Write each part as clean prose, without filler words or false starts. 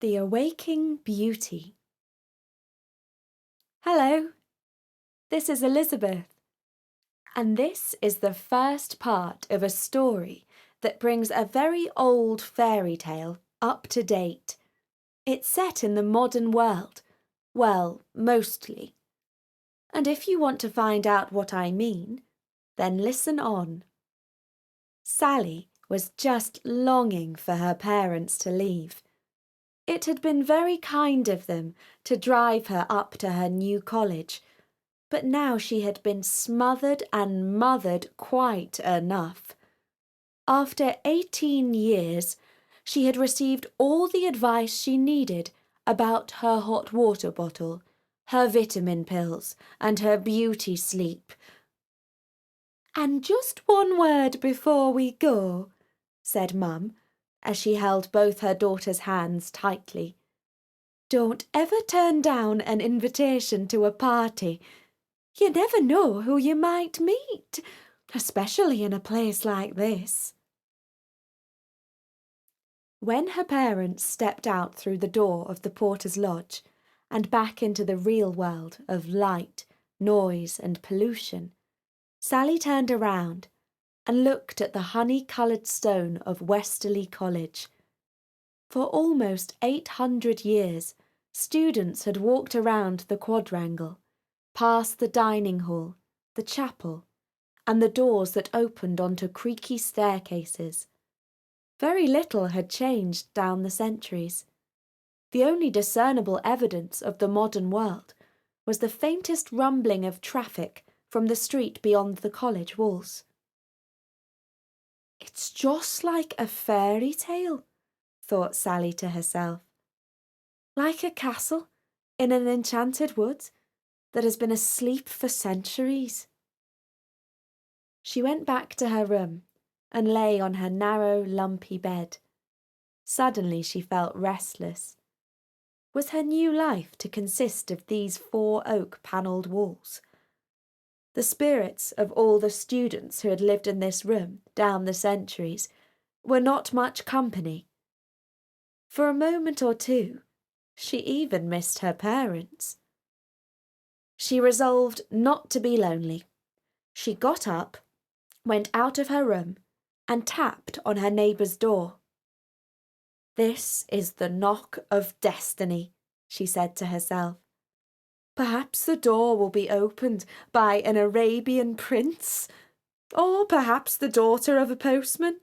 The Awaking Beauty. Hello, this is Elizabeth, and this is the first part of a story that brings a very old fairy tale up to date. It's set in the modern world, well, mostly. And if you want to find out what I mean, then listen on. Sally was just longing for her parents to leave. It had been very kind of them to drive her up to her new college, but now she had been smothered and mothered quite enough. After 18 years, she had received all the advice she needed about her hot water bottle, her vitamin pills, and her beauty sleep. "And just one word before we go," said Mum, as she held both her daughter's hands tightly. "Don't ever turn down an invitation to a party. You never know who you might meet, especially in a place like this." When her parents stepped out through the door of the porter's lodge and back into the real world of light, noise, and pollution, Sally turned around and looked at the honey-coloured stone of Westerly College. For almost 800 years, students had walked around the quadrangle, past the dining hall, the chapel, and the doors that opened onto creaky staircases. Very little had changed down the centuries. The only discernible evidence of the modern world was the faintest rumbling of traffic from the street beyond the college walls. "It's just like a fairy tale," thought Sally to herself. "Like a castle in an enchanted wood that has been asleep for centuries." She went back to her room and lay on her narrow, lumpy bed. Suddenly she felt restless. Was her new life to consist of these 4 oak-panelled walls? The spirits of all the students who had lived in this room down the centuries were not much company. For a moment or two, she even missed her parents. She resolved not to be lonely. She got up, went out of her room, and tapped on her neighbour's door. "This is the knock of destiny," she said to herself. "Perhaps the door will be opened by an Arabian prince, or perhaps the daughter of a postman.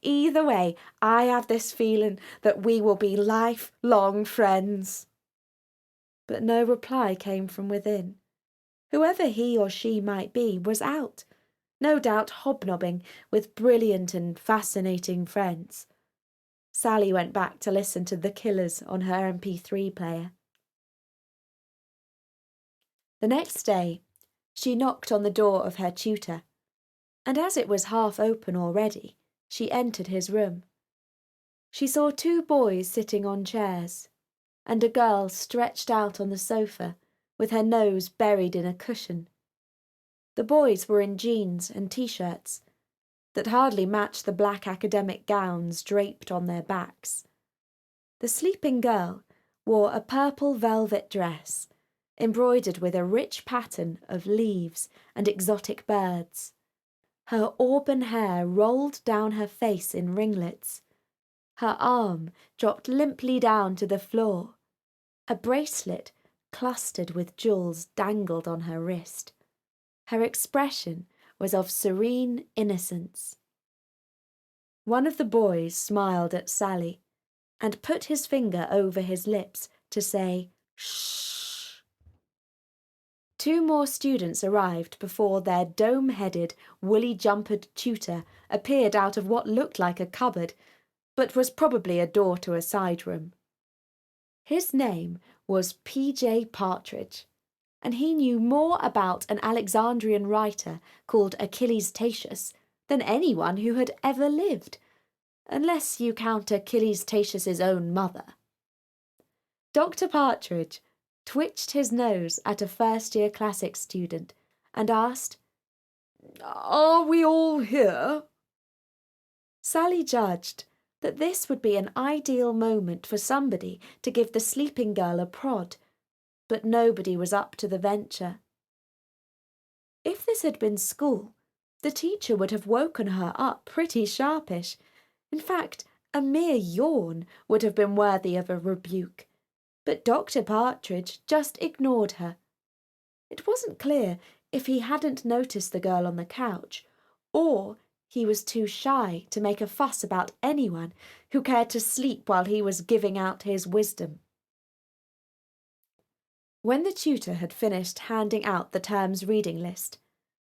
Either way, I have this feeling that we will be lifelong friends." But no reply came from within. Whoever he or she might be was out, no doubt hobnobbing with brilliant and fascinating friends. Sally went back to listen to The Killers on her MP3 player. The next day, she knocked on the door of her tutor, and as it was half open already, she entered his room. She saw 2 boys sitting on chairs, and a girl stretched out on the sofa with her nose buried in a cushion. The boys were in jeans and t-shirts that hardly matched the black academic gowns draped on their backs. The sleeping girl wore a purple velvet dress, embroidered with a rich pattern of leaves and exotic birds. Her auburn hair rolled down her face in ringlets. Her arm dropped limply down to the floor. A bracelet clustered with jewels dangled on her wrist. Her expression was of serene innocence. One of the boys smiled at Sally and put his finger over his lips to say, "Shh." 2 more students arrived before their dome-headed, woolly-jumpered tutor appeared out of what looked like a cupboard, but was probably a door to a side room. His name was P.J. Partridge, and he knew more about an Alexandrian writer called Achilles Tatius than anyone who had ever lived, unless you count Achilles Tatius's own mother. Dr. Partridge twitched his nose at a first-year classics student and asked, "Are we all here?" Sally judged that this would be an ideal moment for somebody to give the sleeping girl a prod, but nobody was up to the venture. If this had been school, the teacher would have woken her up pretty sharpish. In fact, a mere yawn would have been worthy of a rebuke. But Dr. Partridge just ignored her. It wasn't clear if he hadn't noticed the girl on the couch, or he was too shy to make a fuss about anyone who cared to sleep while he was giving out his wisdom. When the tutor had finished handing out the term's reading list,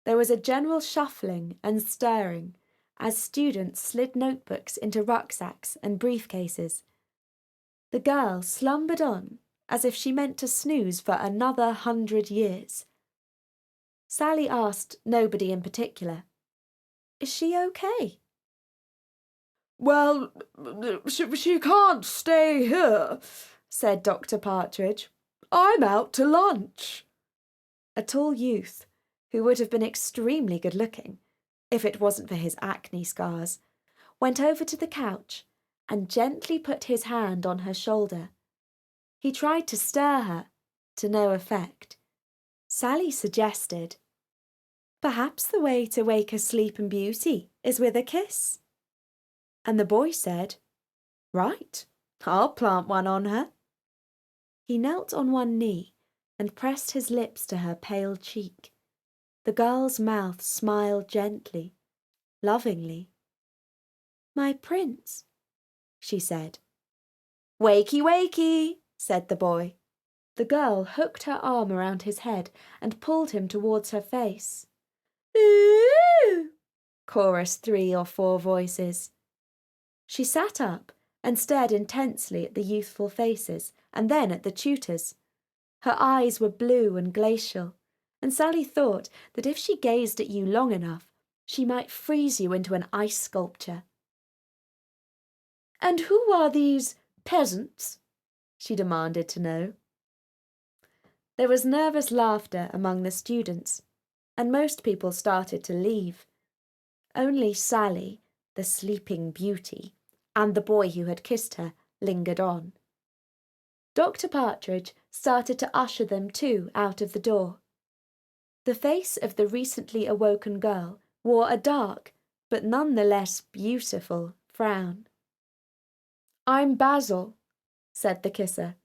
there was a general shuffling and stirring as students slid notebooks into rucksacks and briefcases. The girl slumbered on as if she meant to snooze for another 100 years. Sally asked nobody in particular, "Is she okay?" "Well, she can't stay here," said Dr. Partridge. "I'm out to lunch." A tall youth, who would have been extremely good-looking, if it wasn't for his acne scars, went over to the couch and gently put his hand on her shoulder. He tried to stir her, to no effect. Sally suggested, "Perhaps the way to wake a sleeping beauty is with a kiss." And the boy said, "Right, I'll plant one on her." He knelt on one knee and pressed his lips to her pale cheek. The girl's mouth smiled gently, lovingly. "My prince," she said. "Wakey, wakey," said the boy. The girl hooked her arm around his head and pulled him towards her face. "Ooh!" chorused 3 or 4 voices. She sat up and stared intensely at the youthful faces and then at the tutors. Her eyes were blue and glacial, and Sally thought that if she gazed at you long enough, she might freeze you into an ice sculpture. "And who are these peasants?" she demanded to know. There was nervous laughter among the students, and most people started to leave. Only Sally, the sleeping beauty, and the boy who had kissed her lingered on. Dr. Partridge started to usher them too out of the door. The face of the recently awoken girl wore a dark, but none the less beautiful, frown. "I'm Basil," said the kisser,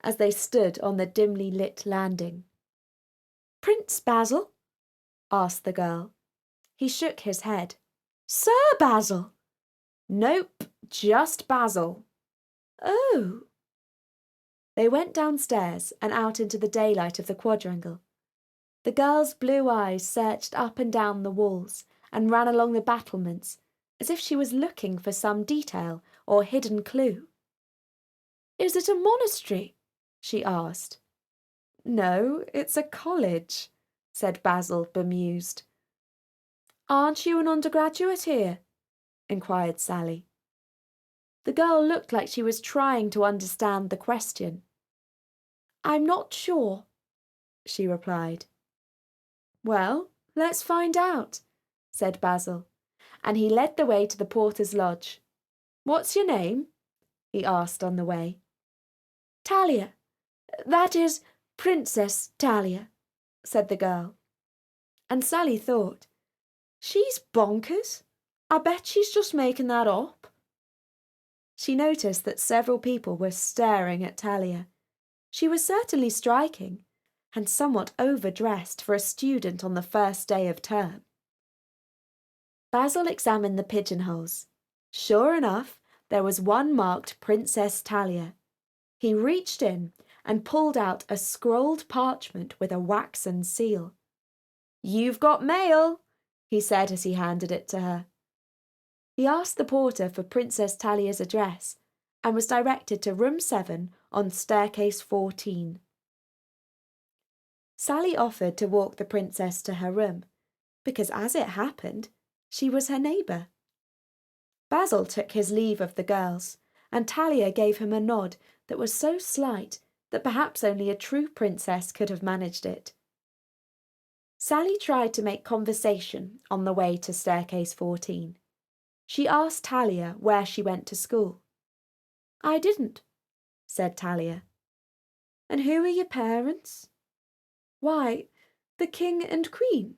as they stood on the dimly lit landing. "Prince Basil?" asked the girl. He shook his head. "Sir Basil?" "Nope, just Basil." "Oh." They went downstairs and out into the daylight of the quadrangle. The girl's blue eyes searched up and down the walls and ran along the battlements as if she was looking for some detail or hidden clue. "Is it a monastery?" she asked. "No, it's a college," said Basil, bemused. "Aren't you an undergraduate here?" inquired Sally. The girl looked like she was trying to understand the question. "I'm not sure," she replied. "Well, let's find out," said Basil, and he led the way to the porter's lodge. "What's your name?" he asked on the way. "Talia. That is, Princess Talia," said the girl. And Sally thought, "She's bonkers. I bet she's just making that up." She noticed that several people were staring at Talia. She was certainly striking, and somewhat overdressed for a student on the first day of term. Basil examined the pigeonholes. Sure enough, there was one marked Princess Talia. He reached in and pulled out a scrolled parchment with a waxen seal. "You've got mail," he said as he handed it to her. He asked the porter for Princess Talia's address and was directed to room 7 on staircase 14. Sally offered to walk the princess to her room, because as it happened, she was her neighbour. Basil took his leave of the girls, and Talia gave him a nod that was so slight that perhaps only a true princess could have managed it. Sally tried to make conversation on the way to staircase 14. She asked Talia where she went to school. I didn't, said Talia. And who are your parents? Why, the king and queen.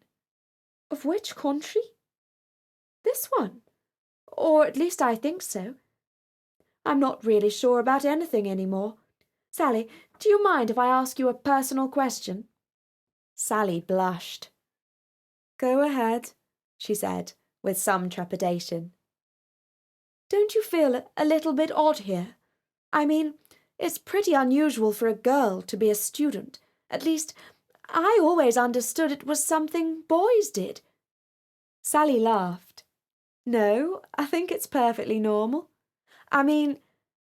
Of which country? This one. Or at least I think so. I'm not really sure about anything anymore. Sally, do you mind if I ask you a personal question? Sally blushed. Go ahead, she said, with some trepidation. Don't you feel a little bit odd here? I mean, it's pretty unusual for a girl to be a student. At least, I always understood it was something boys did. Sally laughed. No, I think it's perfectly normal. I mean,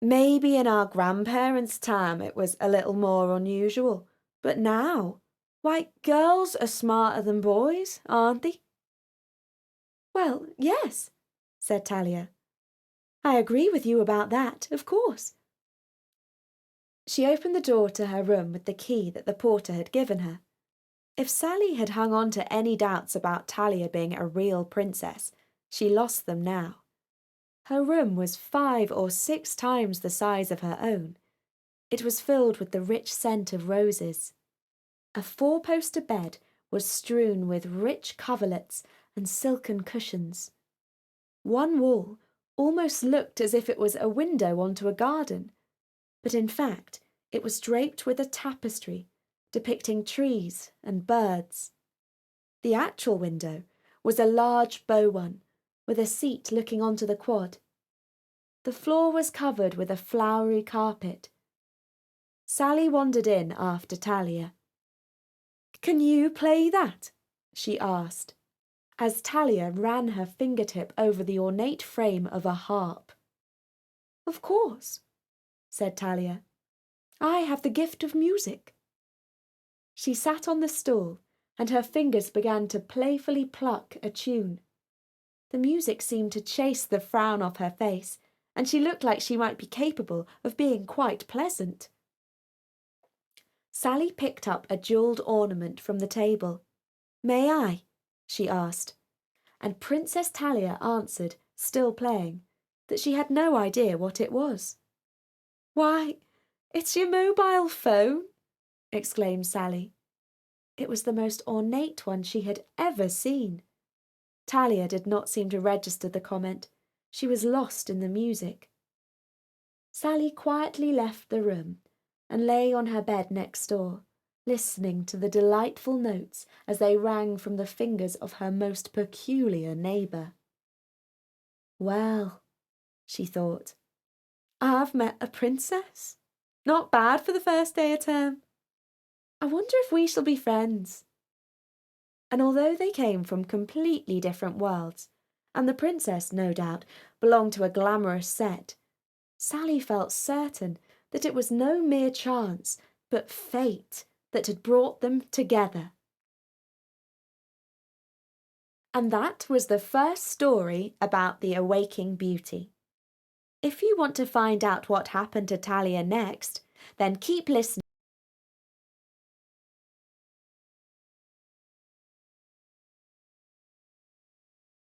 maybe in our grandparents' time it was a little more unusual, but now, why, girls are smarter than boys, aren't they? Well, yes, said Talia. I agree with you about that, of course. She opened the door to her room with the key that the porter had given her. If Sally had hung on to any doubts about Talia being a real princess, she lost them now. Her room was 5 or 6 times the size of her own. It was filled with the rich scent of roses. A 4-poster bed was strewn with rich coverlets and silken cushions. One wall almost looked as if it was a window onto a garden, but in fact it was draped with a tapestry depicting trees and birds. The actual window was a large bow one, with a seat looking onto the quad. The floor was covered with a flowery carpet. Sally wandered in after Talia. Can you play that? She asked, as Talia ran her fingertip over the ornate frame of a harp. Of course, said Talia. I have the gift of music. She sat on the stool, and her fingers began to playfully pluck a tune. The music seemed to chase the frown off her face, and she looked like she might be capable of being quite pleasant. Sally picked up a jewelled ornament from the table. May I? She asked, and Princess Talia answered, still playing, that she had no idea what it was. Why, it's your mobile phone, exclaimed Sally. It was the most ornate one she had ever seen. Talia did not seem to register the comment. She was lost in the music. Sally quietly left the room and lay on her bed next door, listening to the delightful notes as they rang from the fingers of her most peculiar neighbour. Well, she thought, I've met a princess. Not bad for the first day of term. I wonder if we shall be friends. And although they came from completely different worlds, and the princess, no doubt, belonged to a glamorous set, Sally felt certain that it was no mere chance, but fate that had brought them together. And that was the first story about the Awaking Beauty. If you want to find out what happened to Talia next, then keep listening.